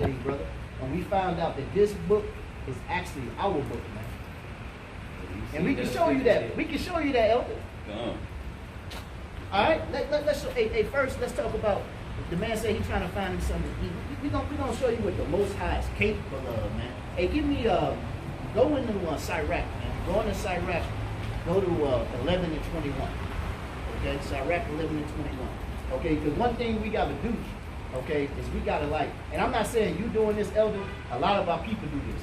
days, brother, and we found out that this book is actually our book, man. And we can show you that. We can show you that, Elder. All right, let's show. Hey, first, let's talk about the man said he's trying to find him something to eat. We're gonna show you what the Most High is capable of, man. Hey, give me go into Sirach, man. Go into Sirach. Go to 11 and 21. Okay, Sirach 11 and 21. Okay, because one thing we gotta do, okay, is we gotta and I'm not saying you doing this, Elder. A lot of our people do this.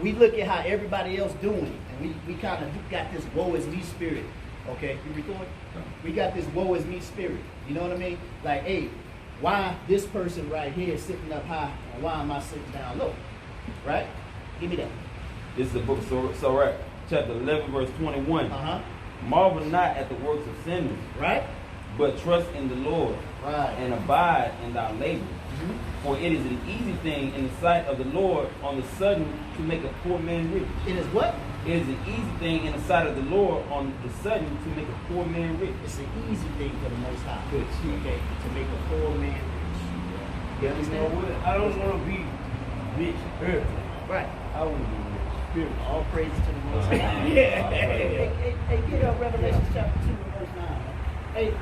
We look at how everybody else doing it, and we kind of got this woe is me spirit. Okay, you record? We got this woe is me spirit. You know what I mean? Like, hey, why this person right here is sitting up high, and why am I sitting down low? Right? Give me that. This is the book of Sirach, chapter 11, verse 21. Marvel not at the works of sinners, right? But trust in the Lord, right? And abide in thy labor. For it is an easy thing in the sight of the Lord on the sudden to make a poor man rich. It is what? It is an easy thing in the sight of the Lord on the sudden to make a poor man rich. It's an easy thing for the Most High. Good. Okay, to make a poor man rich. You understand? I don't want to be rich earthly. Right. I want to be rich spiritual. All praise to the Most High. Hey, get up Revelation chapter 2 and verse 9. Hey,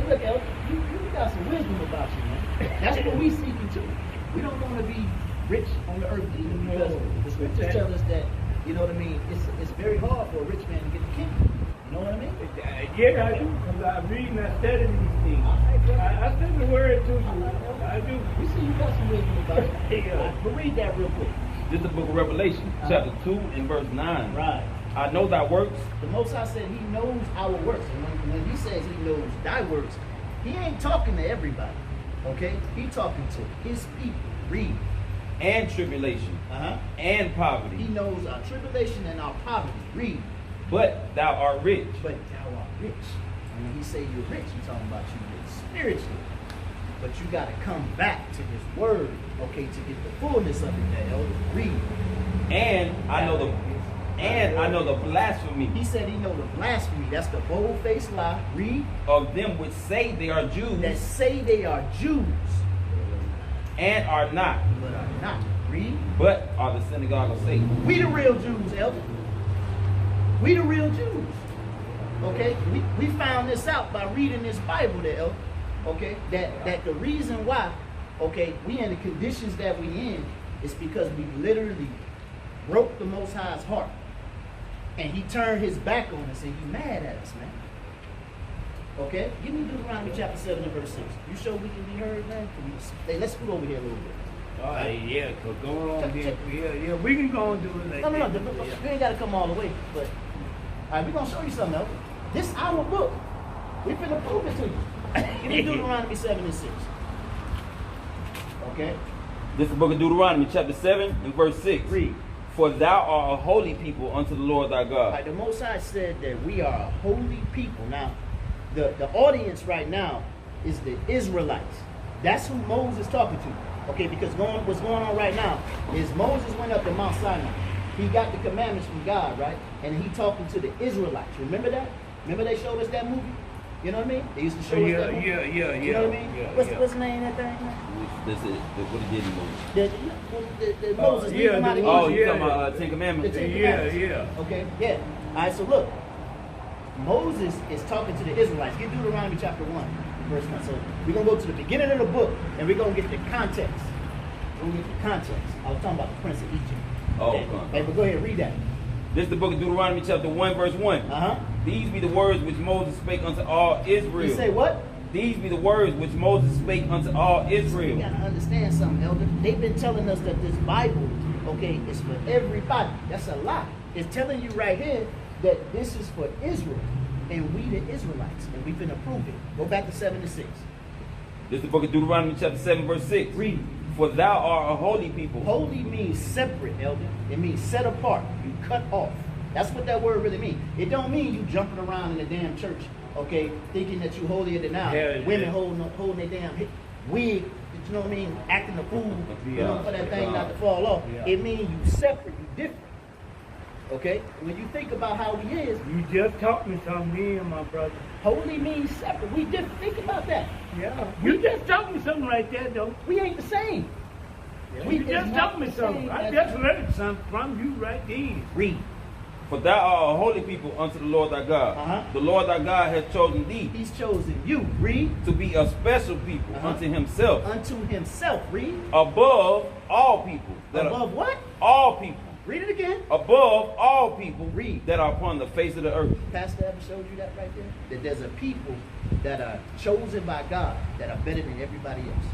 look, Elder, you got some wisdom about you, man. That's what we seeking too. We don't want to be rich on the earth either, because the scriptures tell us that, you know what I mean, it's very hard for a rich man to get the kingdom. You know what I mean? Yeah, I do, because I read and I study these things. I send the word to you. I do. We see you got some wisdom about it. But read that real quick. This is the book of Revelation, chapter 2 and verse 9. Right. I know thy works. The Most High said he knows our works. And when he says he knows thy works, he ain't talking to everybody. Okay? He talking to his people. Read. And tribulation. And poverty. He knows our tribulation and our poverty. Read. But thou art rich. But thou art rich. And when he say you're rich, he's talking about you rich spiritually. But you got to come back to his word, okay, to get the fullness of it there, Elder. Read. And I know the blasphemy. He said he know the blasphemy. That's the bold-faced lie. Read. Of them which say they are Jews. That say they are Jews. And are not. But are not. Read. But are the synagogue of Satan. We the real Jews, Elder. We the real Jews. Okay? We found this out by reading this Bible there, Elder. Okay? That the reason why, okay, we in the conditions that we in is because we literally broke the Most High's heart. And he turned his back on us and he mad at us, man. Okay? Give me Deuteronomy chapter 7 and verse 6. You sure we can be heard, man? Let's scoot over here a little bit. All right, yeah, so go on here. Yeah, we can go and do it like No. You ain't got to come all the way. But, all right, we're going to show you something else. This is our book. We're finna prove it to you. Give me Deuteronomy 7 and 6. Okay? This is the book of Deuteronomy, chapter 7 and verse 6. Read. For thou art a holy people unto the Lord thy God. Right, the Most High said that we are a holy people. Now, the audience right now is the Israelites. That's who Moses is talking to. Okay, because what's going on right now is Moses went up to Mount Sinai. He got the commandments from God, right? And he talking to the Israelites. Remember that? Remember they showed us that movie? You know what I mean? They used to show us that movie. Yeah. You know what I mean? What's the name of that thing? This is what he did in Moses. The Moses. You talking about Ten Commandments? The Ten Commandments. Yeah. Okay, yeah. All right, so look. Moses is talking to the Israelites. Get Deuteronomy chapter 1, verse 1. So we're going to go to the beginning of the book, and we're going to get the context. We're going to get the context. I was talking about the prince of Egypt. Oh, okay. okay. But go ahead, read that. This is the book of Deuteronomy chapter 1, verse 1. These be the words which Moses spake unto all Israel. You say what? These be the words which Moses spake unto all Israel. You got to understand something, Elder. They've been telling us that this Bible, okay, is for everybody. That's a lie. It's telling you right here that this is for Israel, and we the Israelites, and we finna prove it. Go back to 7 and 6. This is the book of Deuteronomy chapter 7, verse 6. Read. For thou art a holy people. Holy means separate, Elder. It means set apart. You cut off. That's what that word really means. It don't mean you jumping around in the damn church, okay, thinking that you holier than thou. Women holding their damn wig, you know what I mean, acting a fool, you know, for that thing not to fall off. It means you separate, you different. Okay? When you think about how he is. You just taught me something, me and my brother. Holy means separate. We different. Think about that. Yeah. You just taught me something like that, though. We ain't the same. You just told me something. I just learned something from you right there. Read. For thou art a holy people unto the Lord thy God. The Lord thy God hath chosen thee. He's chosen you. Read. To be a special people unto himself. Unto himself. Read. Above all people. Above what? All people. Read it again. Above all people. Read. That are upon the face of the earth. Pastor ever showed you that right there? That there's a people that are chosen by God that are better than everybody else.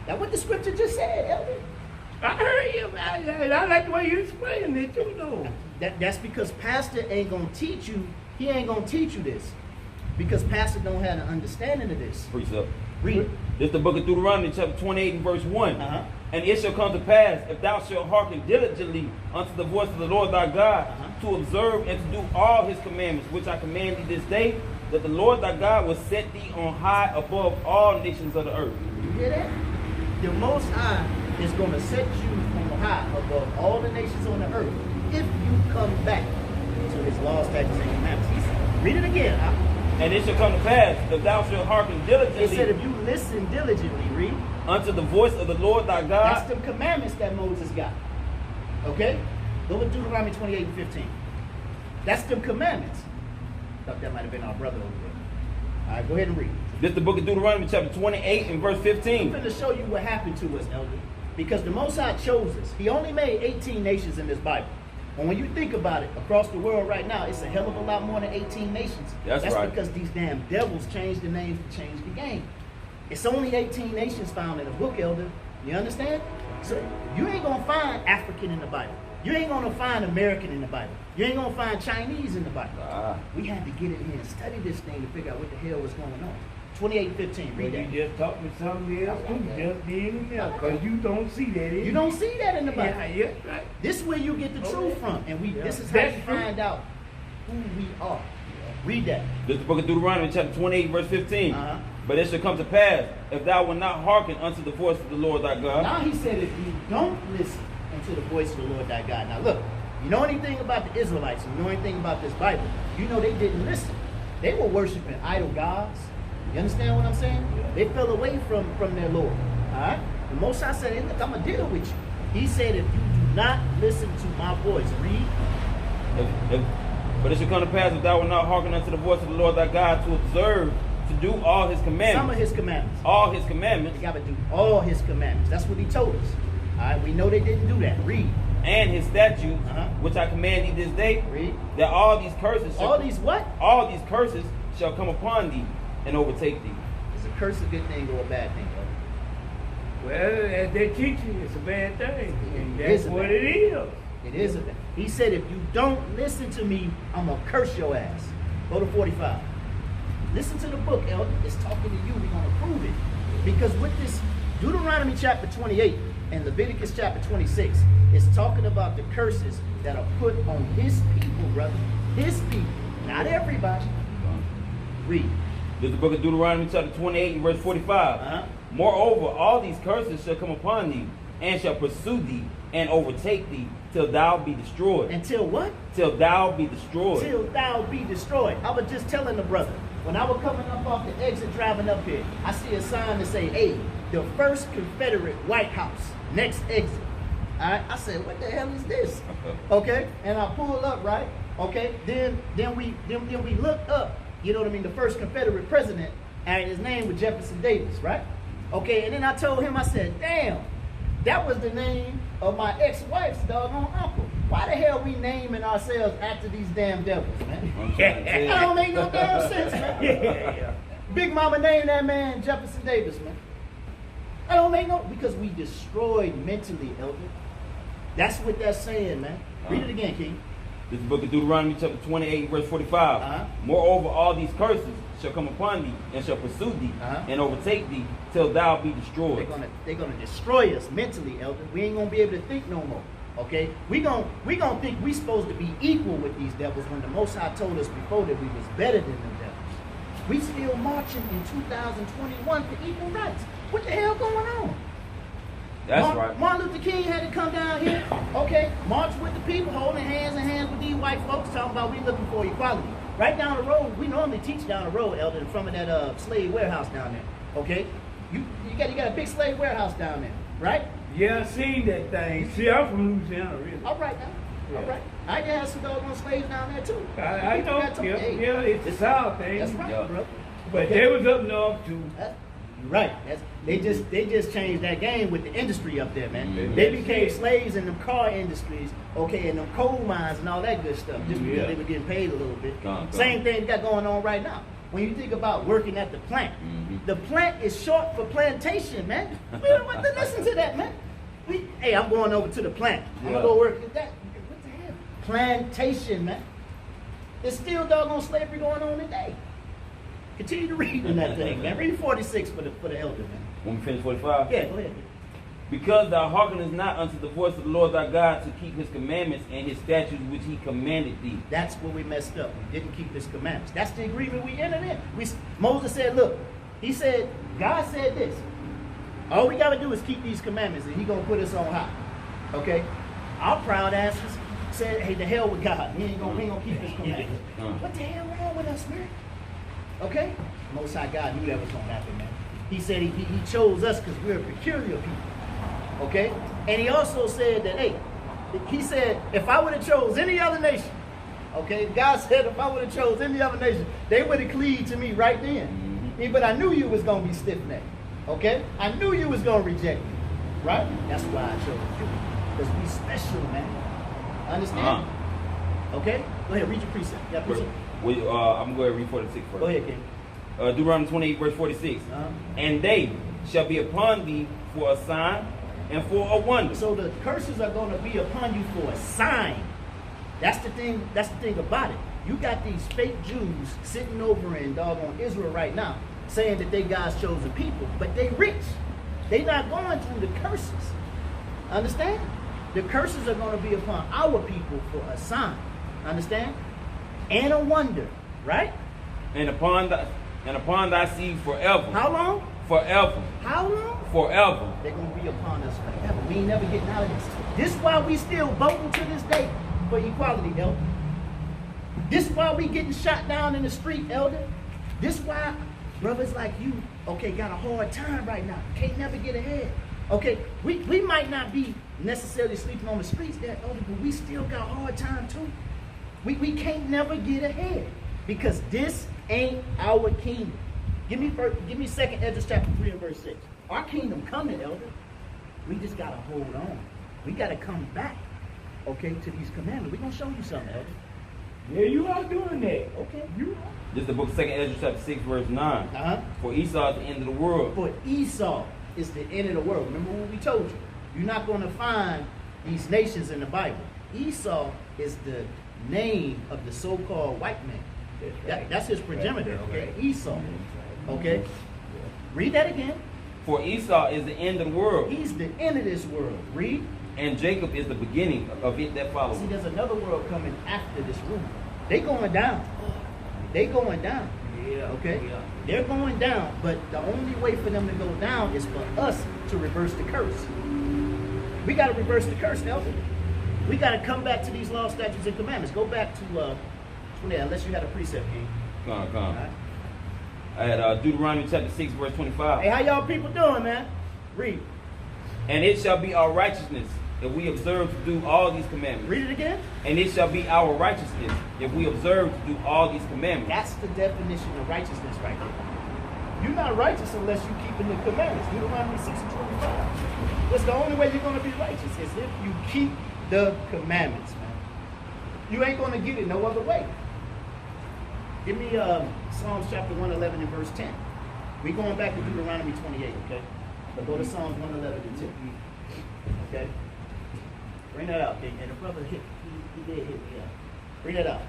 That's what the scripture just said, Elder. I heard you. I like the way you explained it, you know. That's because Pastor ain't going to teach you. He ain't going to teach you this. Because Pastor don't have an understanding of this. Precept. Read. This is the book of Deuteronomy chapter 28 and verse 1. And it shall come to pass, if thou shalt hearken diligently unto the voice of the Lord thy God, to observe and to do all his commandments, which I command thee this day, that the Lord thy God will set thee on high above all nations of the earth. You hear that? The Most High is going to set you on high above all the nations on the earth if you come back to his laws, statutes, and commandments. Read it again. And it shall come to pass, if thou shalt hearken diligently. It said if you listen diligently, read. Unto the voice of the Lord thy God. That's the commandments that Moses got. Okay? Go with Deuteronomy 28 and 15. That's the commandments. Thought that might have been our brother over there. All right, go ahead and read. This is the book of Deuteronomy chapter 28 and verse 15. I'm going to show you what happened to us, Elder. Because the Most High chose us. He only made 18 nations in this Bible. And when you think about it, across the world right now, it's a hell of a lot more than 18 nations. That's right. Because these damn devils changed the names to change the game. It's only 18 nations found in the book, Elder. You understand? So you ain't going to find African in the Bible. You ain't going to find American in the Bible. You ain't going to find Chinese in the Bible. We had to get in here and study this thing to figure out what the hell was going on. 28:15. Read that. You just taught me something else too, just being in there, because you don't see that. You don't see that in the Bible. Yeah, right. This is where you get the truth from, and this is how you find out who we are. Read that. This is the book of Deuteronomy chapter 28 verse 15. But it shall come to pass, if thou wilt not hearken unto the voice of the Lord thy God. Now he said, if you don't listen unto the voice of the Lord thy God. Now look, you know anything about the Israelites, and you know anything about this Bible, you know they didn't listen. They were worshiping idol gods. You understand what I'm saying? They fell away from their Lord. All right? The Most High said, look, I'm going to deal with you. He said, if you do not listen to my voice, read. But it shall come to pass, if thou wilt not hearken unto the voice of the Lord thy God, to observe, to do all his commandments. Some of his commandments. All his commandments. You got to do all his commandments. That's what he told us. All right? We know they didn't do that. Read. And his statutes, which I command thee this day, read. That all these curses shall, all these what? All these curses shall come upon thee and overtake thee. Is a curse a good thing or a bad thing? Well, as they teach you, it's a bad thing. And that's what it is. It is a bad thing. He said, if you don't listen to me, I'm going to curse your ass. Go to 45. Listen to the book, Elder. It's talking to you. We're going to prove it. Because with this Deuteronomy chapter 28 and Leviticus chapter 26, it's talking about the curses that are put on his people, brother. His people. Not everybody. Read. This is the book of Deuteronomy chapter 28 and verse 45. Moreover, all these curses shall come upon thee, and shall pursue thee, and overtake thee, till thou be destroyed. Until what? Till thou be destroyed. Till thou be destroyed. I was just telling the brother, when I was coming up off the exit driving up here, I see a sign that say, hey, the first Confederate White House, next exit. All right? I said, what the hell is this? Okay? And I pull up, right? Okay? Then we looked up, you know what I mean, the first Confederate president, and his name was Jefferson Davis, right? Okay, and then I told him, I said, damn, that was the name of my ex-wife's doggone uncle. Why the hell we naming ourselves after these damn devils, man? That don't make no damn sense, man. Big Mama named that man Jefferson Davis, man. That don't make no, because we destroyed mentally, Elder. That's what that's saying, man. Read it again, King. This is the book of Deuteronomy chapter 28 verse 45. Moreover, all these curses shall come upon thee, and shall pursue thee, and overtake thee, till thou be destroyed. They're gonna destroy us mentally, Elder. We ain't gonna be able to think no more. Okay? We gonna think we supposed to be equal with these devils when the Most High told us before that we was better than them devils. We still marching in 2021 for equal rights. What the hell going on? That's right. Martin Luther King had to come down here, okay, march with the people, holding hands in hands with these white folks, talking about we looking for equality. Right down the road, we normally teach down the road, Elder, in front of that slave warehouse down there, okay? You got a big slave warehouse down there. right? Yeah, I seen that thing. See, I'm from Louisiana, really. All right now. Yeah. All right. I had some doggone slaves down there too. I know. Got to- Yeah, hey, yeah, it's the South thing. That's right, Yeah. bro. But Okay. they was up north too. You're right. They just changed that game with the industry up there, man. Mhm. They became slaves in the car industries, okay, and them coal mines and all that good stuff, just because Yeah. they were getting paid a little bit. Gone. Same thing got going on right now. When you think about working at the plant, the plant is short for plantation, man. We don't want to listen to that, man. Hey, I'm going over to the plant. I'm Yeah. gonna go work at that. What the hell? Plantation, man. There's still doggone slavery going on today. Continue to read in that thing, man. Read 46 for the elder, man. When we finish 45? Yeah, go ahead. Because thou hearkenest not unto the voice of the Lord thy God to keep his commandments and his statutes which he commanded thee. That's where we messed up. We didn't keep his commandments. That's the agreement we entered in. Moses said, look, he said, God said this. All we got to do is keep these commandments and he going to put us on high. Okay? Our proud asses said, hey, the hell with God. We ain't going to keep his commandments. What the hell wrong with us, man? Okay? Most High God knew that was going to happen, man. He said he chose us because we're a peculiar people. Okay? And he also said that, hey, he said, if I would have chose any other nation, okay, God said if I would have chose any other nation, they would have cleaved to me right then. But I knew you was going to be stiff-necked. Okay? I knew you was going to reject me. Right? That's why I chose you. Because we special, man. Understand? Okay? Go ahead, read your precept. You got precept? I'm going to go ahead and read 46 first. Go ahead, King. Deuteronomy 28 verse 46. And they shall be upon thee for a sign and for a wonder. So the curses are going to be upon you for a sign. That's the thing about it. You got these fake Jews sitting over in doggone Israel right now saying that they God's chosen people, but they rich. They not going through the curses. Understand? The curses are going to be upon our people for a sign. Understand? And a wonder, right? And upon thy seed forever. How long? Forever. How long? Forever. They're going to be upon us forever. We ain't never getting out of this. This is why we still voting to this day for equality, elder. This is why we getting shot down in the street, elder. This is why brothers like you, okay, got a hard time right now. Can't never get ahead. Okay, we might not be necessarily sleeping on the streets there, elder, but we still got a hard time too. We can't never get ahead because this ain't our kingdom. Give me 2nd Ezra chapter 3 and verse 6. Our kingdom coming, elder. We just gotta hold on. We gotta come back, okay, to these commandments. We're gonna show you something, elder. Yeah, you are doing that. Okay. You This is the book of 2nd Ezra chapter 6 verse 9. Uh-huh. For Esau is the end of the world. For Esau is the end of the world. Remember what we told you. You're not going to find these nations in the Bible. Esau is the name of the so-called white man. That's his progenitor, okay? Esau. Okay? Read that again. For Esau is the end of the world. He's the end of this world. Read. And Jacob is the beginning of it that follows. See, there's another world coming after this rule. They going down. They going down. Yeah. Okay? Yeah. They're going down, but the only way for them to go down is for us to reverse the curse. We got to reverse the curse, elder. We got to come back to these laws, statutes, and commandments. Go back to 20, unless you had a precept, King. Come on. All right. I had Deuteronomy chapter 6 verse 25. Hey, how y'all people doing, man? Read. And it shall be our righteousness if we observe to do all these commandments. Read it again. And it shall be our righteousness if we observe to do all these commandments. That's the definition of righteousness right there. You're not righteous unless you're keeping the commandments. Deuteronomy 6 and 25. That's the only way you're going to be righteous is if you keep the commandments, man. You ain't going to get it no other way. Give me Psalms chapter 111 and verse 10. We're going back to Deuteronomy 28, okay? But go to Psalms 111 and 10. Okay? Bring that out, King. And the brother he did hit me up. Bring that out.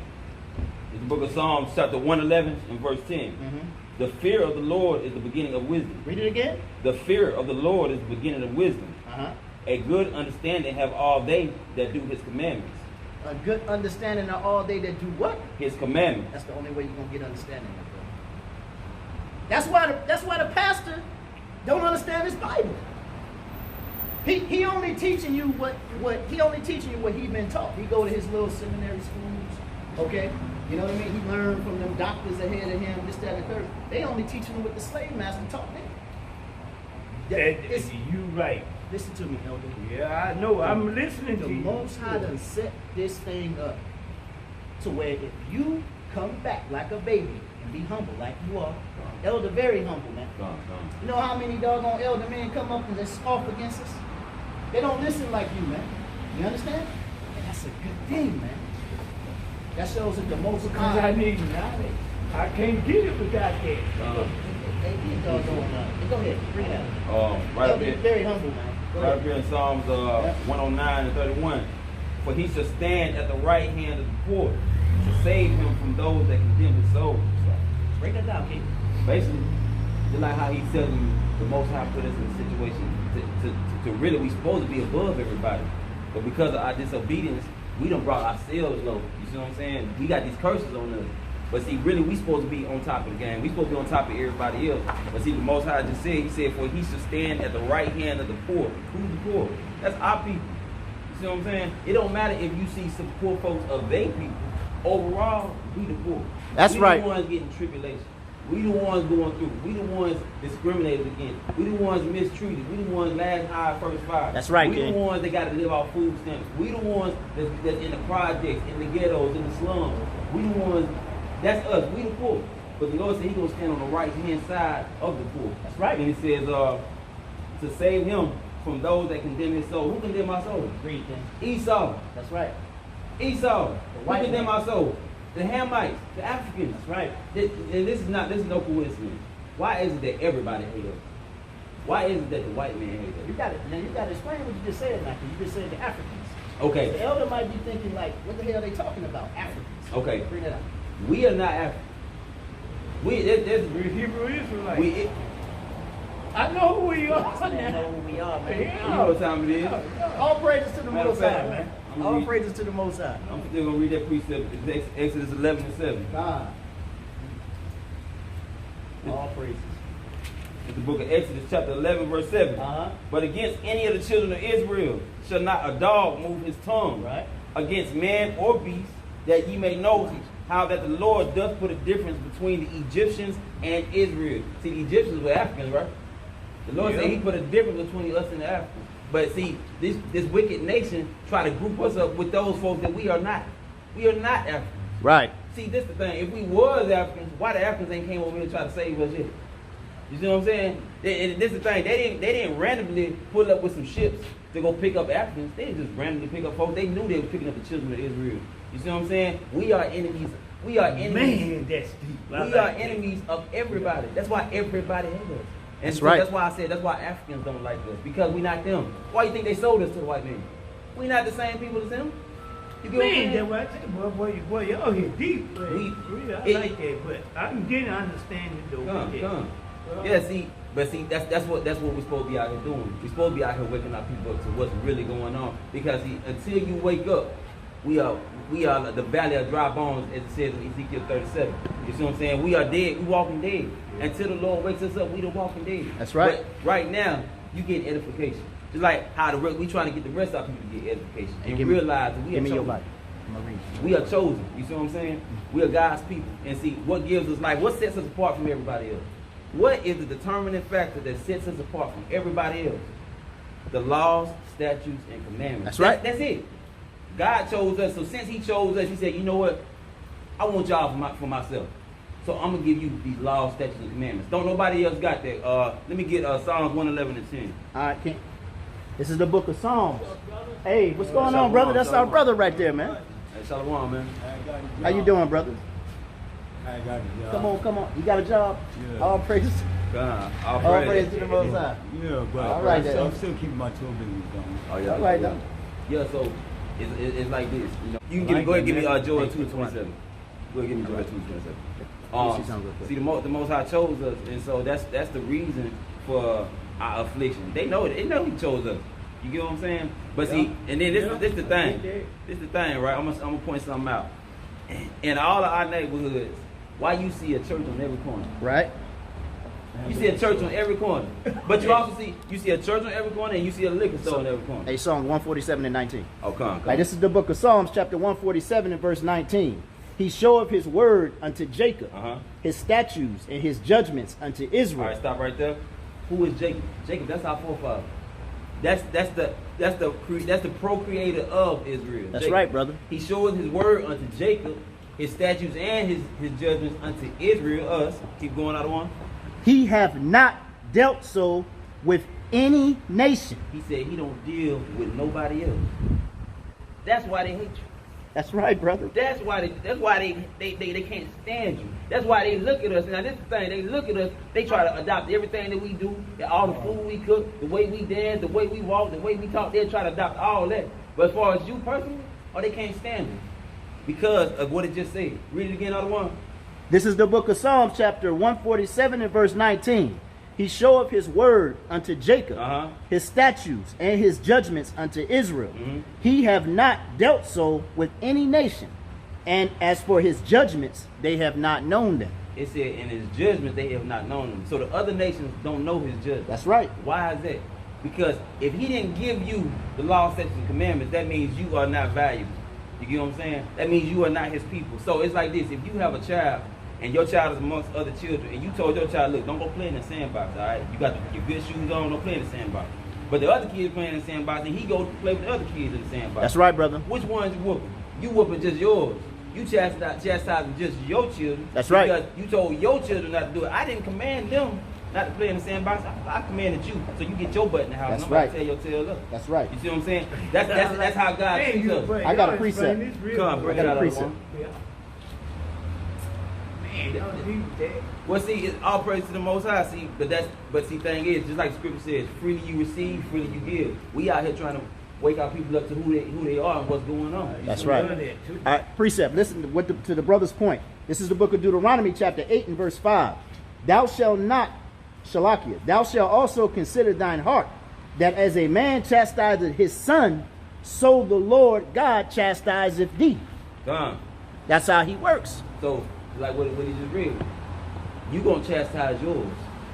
It's the book of Psalms chapter 111 and verse 10. Mm-hmm. The fear of the Lord is the beginning of wisdom. Read it again. The fear of the Lord is the beginning of wisdom. Uh-huh. A good understanding have all they that do his commandments. A good understanding of all they that do what? His commandments. That's the only way you're gonna get understanding of it. That's why the pastor don't understand his Bible. He only teaching you what he been taught. He go to his little seminary schools, okay? You know what I mean? He learned from them doctors ahead of him, this, that, and the third. They only teaching him what the slave master taught them. You right. Listen to me, Elder. Yeah, I know. I'm listening The to you. Most High done set this thing up to where if you come back like a baby and be humble like you are, Elder very humble, man. You know how many doggone elder men come up and just scoff against us? They don't listen like you, man. You understand? And that's a good thing, man. That shows that the Most Because I High. need knowledge. I can't get it without that. Hey, these doggone, go ahead, bring it out. Right up Elder here. very humble, man. Go Right ahead. up here in Psalms 109 and 31. For he shall stand at the right hand of the poor to save him from those that condemn his soul. Break that down, King. Basically, just like how he's telling you, the Most High put us in a situation to really, we supposed to be above everybody. But because of our disobedience, we done brought ourselves low. You see what I'm saying? We got these curses on us. But see, really, we supposed to be on top of the game. We supposed to be on top of everybody else. But see, the Most High just said, he said, for he shall stand at the right hand of the poor. Who's the poor? That's our people. You see what I'm saying? It don't matter if you see some poor folks of their people. Overall, we the poor. That's we right. We the ones getting tribulation. We the ones going through. We the ones discriminated against. We the ones mistreated. We the ones last high, first fire. That's right, We King. the ones that got to live off food stamps. We the ones that's in the projects, in the ghettos, in the slums. We the ones, that's us. We the poor. But the Lord said He's going to stand on the right hand side of the poor. That's right. And He says, to save him from those that condemn his soul. Who condemn my soul? Read, King. Esau. That's right. Esau. The Who white condemn man. my soul? The Hamites, the Africans. That's right. And this is no coincidence. Why is it that everybody hates us? Why is it that the white man hates us? You got it. Now you got to explain what you just said, now. You just said the Africans. Okay. The elder might be thinking like, what the hell are they talking about? Africans. Okay. Bring it out. We are not Africans. We're Hebrew Israelites. I know who we are Man, know now. who we are, man. Yeah. You know what time it is. All praises to the Matter of Most High, fact, man. I'm All read- praises to the Most High. I'm still going to read that precept. It's Exodus 11 and 7. God. All praises. It's the book of Exodus chapter 11 verse 7. Uh-huh. But against any of the children of Israel shall not a dog move his tongue Right. against man or beast, that ye may know how that the Lord doth put a difference between the Egyptians and Israel. See, the Egyptians were Africans, right? The Lord Yeah. said He put a difference between us and the Africans. But see, this wicked nation try to group us up with those folks that we are not. We are not Africans. Right. See, this the thing. If we was Africans, why the Africans ain't came over here to try to save us yet? You see what I'm saying? This the thing. They didn't randomly pull up with some ships to go pick up Africans. They didn't just randomly pick up folks. They knew they were picking up the children of Israel. You see what I'm saying? We are enemies. We are enemies. Man, that's deep. I We like are that. enemies of everybody. That's why everybody hates us. And That's so right. That's why I said that's why Africans don't like us, because we not them. Why you think they sold us to the white man? We not the same people as them. You get what I'm Man, saying? that's what I said. Boy, y'all here deep. Boy. Really, I like that, but I'm getting understanding though. Come. Well, Yeah, but that's what we're supposed to be out here doing. We're supposed to be out here waking our people up to what's really going on. Because until you wake up, we are the valley of dry bones, as it says in Ezekiel 37. You see what I'm saying? We are dead. We walking dead. Until the Lord wakes us up, we the walking dead. That's right. But right now, you get edification. Just like how we trying to get the rest of our people to get edification and give me- realize that we are Give me your chosen. life. I'm gonna read. We are chosen. You see what I'm saying? We are God's people. And see, what gives us life? What sets us apart from everybody else? What is the determining factor that sets us apart from everybody else? The laws, statutes, and commandments. That's right. That's it. God chose us. So since He chose us, He said, you know what? I want y'all for myself. So I'm going to give you these laws, statutes, and commandments. Don't nobody else got that. Let me get Psalms 111 and 10. All right, King. This is the book of Psalms. Hey, what's going on, Shalom, brother? That's our shalom. brother right there, man. Hey, Shalom, man. How you doing, brother? I got it, y'all. Come on. You got a job? Yeah. All praises. God, all All praise. praise to the Most High. Yeah, but All right, then. I'm still keeping my tour business going. Oh, yeah. All right, yeah. then. Yeah, so it's like this. You know, you can go ahead and give me Joel 2:27. Go ahead and give me Joel 2:27. She sounds real quick. See, the Most High chose us, and so that's the reason for our affliction. They know He chose us. You get what I'm saying? But see, and then this the thing. This the thing, right? I'm gonna point something out. In all of our neighborhoods, why you see a church on every corner? Right? You see a church on every corner, but you also see a church on every corner, and you see a liquor store on every corner. Hey, Psalm 147 and 19. Oh, come. Right, this is the book of Psalms, chapter 147 and verse 19. He showeth his word unto Jacob, Uh-huh. his statutes and his judgments unto All Israel. right, stop right there. Who is Jacob? Jacob, that's our forefather. That's the procreator of Israel. That's Jacob. right, brother. He showed his word unto Jacob, his statutes and his judgments unto Israel, us. Keep going out of one. He have not dealt so with any nation. He said he don't deal with nobody else. That's why they hate you. That's right, brother. That's why they can't stand you. That's why they look at us. Now this is the thing, they look at us, they try to adopt everything that we do, all the food we cook, the way we dance, the way we walk, the way we talk, they try to adopt all that. But as far as you personally, they can't stand you. Because of what it just said. Read it again, other one. This is the book of Psalms, chapter 147 and verse 19. He showeth his word unto Jacob, his statutes and his judgments unto Israel. He have not dealt so with any nation. And as for his judgments, they have not known them. It said, in his judgment, they have not known him. So the other nations don't know his judgment. That's right. Why is that? Because if he didn't give you the law, statutes, and commandments, that means you are not valuable. You get what I'm saying? That means you are not his people. So it's like this. If you have a child, and your child is amongst other children, and you told your child, look, don't go play in the sandbox, all right? You got your good shoes on, don't play in the sandbox. But the other kids playing in the sandbox, and he go play with the other kids in the sandbox. That's right, brother. Which one's you whooping? You whooping just yours. You chastising just your children. That's right. Because you told your children not to do it. I didn't command them not to play in the sandbox. I commanded you, so you get your butt in the house. That's Nobody right. tell your tail up. That's right. You see what I'm saying? That's how God treats us. I got a precept. Come on, bring it out of one. Well, see, it's all praise to the Most High. See, but see, thing is, just like the Scripture says, freely you receive, freely you give. We out here trying to wake our people up to who they are and what's going on. That's right. All right, precept. Listen to the brother's point. This is the book of Deuteronomy, chapter 8 and verse 5. Thou shalt not, Shalakia, thou shalt also consider thine heart, that as a man chastiseth his son, so the Lord God chastiseth thee. That's how he works. So, like what he just read, you gonna chastise yours.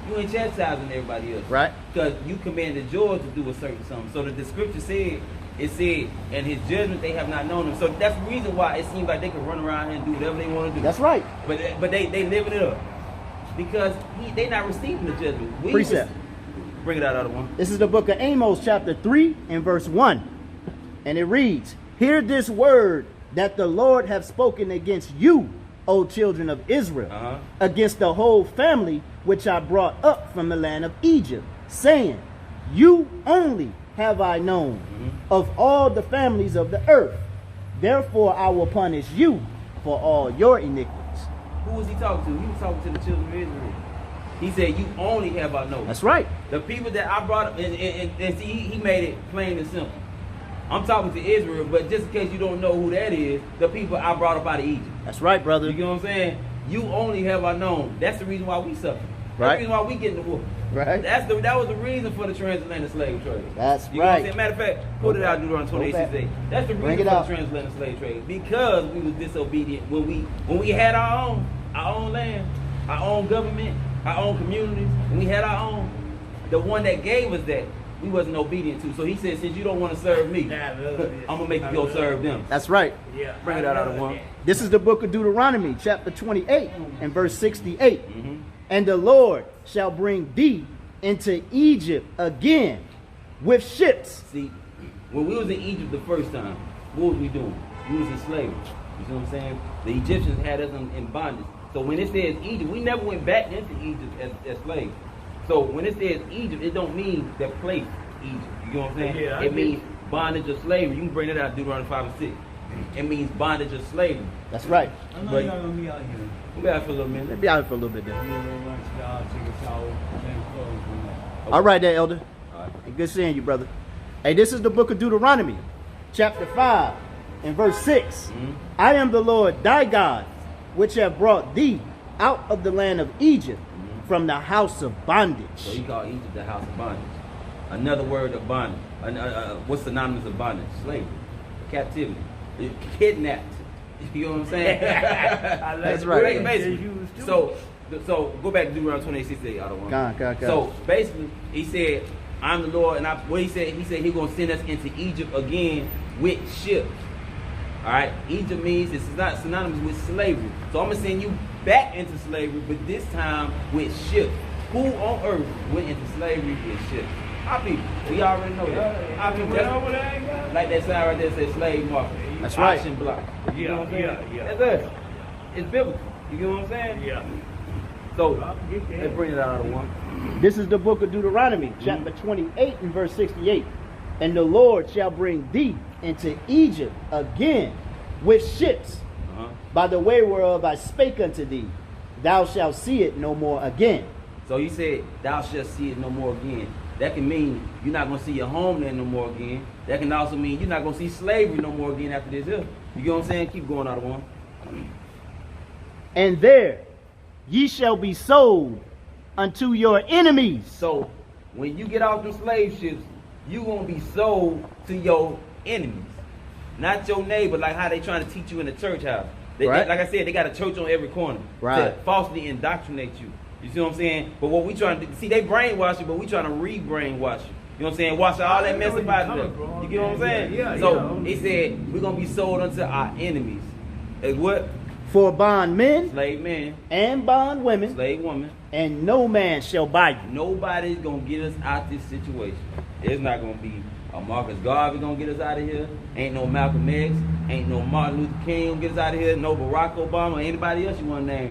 You ain't chastising everybody else. Right. Because you commanded yours to do a certain something. So the scripture said, and his judgment they have not known him. So that's the reason why it seems like they can run around here and do whatever they want to do. That's right. But they living it up. Because they not receiving the judgment. Precept. Bring it out, other one. This is the book of Amos, chapter 3 and verse 1. And it reads, hear this word that the Lord hath spoken against you, O children of Israel, against the whole family which I brought up from the land of Egypt, saying, you only have I known of all the families of the earth. Therefore I will punish you for all your iniquities. Who was he talking to? He was talking to the children of Israel. He said, you only have I known. That's right. The people that I brought up, and see, he made it plain and simple. I'm talking to Israel, but just in case you don't know who that is, the people I brought up out of Egypt. That's right, brother. You get what I'm saying? You only have I known. That's the reason why we suffer. That's Right. the reason why we get in the war. Right. That was the reason for the transatlantic slave trade. That's You know what I'm right. saying? Matter of fact, put it out, Deuteronomy 28:6. That's the Bring reason it for out. the transatlantic slave trade. Because we was disobedient when we had our own land, our own government, our own communities. When we had our own, the one that gave us that, we wasn't obedient to. So he said, since you don't want to serve me, I'm going to make you go serve them. That's right. Yeah, Bring it out of one. This is the book of Deuteronomy, chapter 28 and verse 68. And the Lord shall bring thee into Egypt again with ships. See, when we was in Egypt the first time, what was we doing? We was in slavery. You see what I'm saying? The Egyptians had us in bondage. So when it says Egypt, we never went back into Egypt as slaves. So when it says Egypt, it don't mean that place Egypt. You know what I'm saying? Yeah, it means bondage or slavery. You can bring that out, Deuteronomy 5 and 6. It means bondage or slavery. That's right. I know But- y'all gonna be out here. We'll be out for a little minute. Let me be out for a little bit there. You know, lunch, y'all take a shower, change clothes, and that. All right there, elder. All right. Hey, good seeing you, brother. Hey, this is the book of Deuteronomy, chapter 5 and verse 6. I am the Lord thy God, which have brought thee out of the land of Egypt from the house of bondage. So he called Egypt the house of bondage. Another word of bondage. What's synonymous of bondage? Slavery. Captivity. Kidnapped. You know what I'm saying? That's right. Basically. So go back to Deuteronomy 28:68. I don't want. Go on. So basically, he said, "I'm the Lord," and what he said he's gonna send us into Egypt again with ships. All right, Egypt means it's not synonymous with slavery. So I'm gonna send you back into slavery, but this time with ships. Who on earth went into slavery with ships? Our people. We already know that. Our people. Like that sign right there says slave market. That's right. Auction block. You know what I'm saying? Yeah. That's us. It's biblical. You get what I'm saying? Yeah. So, let's bring it out of the one. This is the book of Deuteronomy, chapter 28 and verse 68. And the Lord shall bring thee into Egypt again with ships, by the way whereof I spake unto thee. Thou shalt see it no more again. So he said, thou shalt see it no more again. That can mean you're not going to see your home there no more again. That can also mean you're not going to see slavery no more again after this here. You get what I'm saying? Keep going out of one. And there ye shall be sold unto your enemies. So when you get off them slave ships, you going to be sold to your enemies. Not your neighbor, like how they trying to teach you in the church house. Right. Like I said, they got a church on every corner Right. to falsely indoctrinate you. You see what I'm saying? But what we trying to do, see, they brainwash you, but we trying to re-brainwash you. You know what I'm saying? Wash all that mess up out of them. You get what I'm saying? Yeah, so he said, we're going to be sold unto our enemies. As what? For bondmen Slave men, and bondwomen, slave women. and no man shall buy you. Nobody's going to get us out this situation. It's not going to be a Marcus Garvey going to get us out of here. Ain't no Malcolm X. Ain't no Martin Luther King going to get us out of here. No Barack Obama. Anybody else you want to name.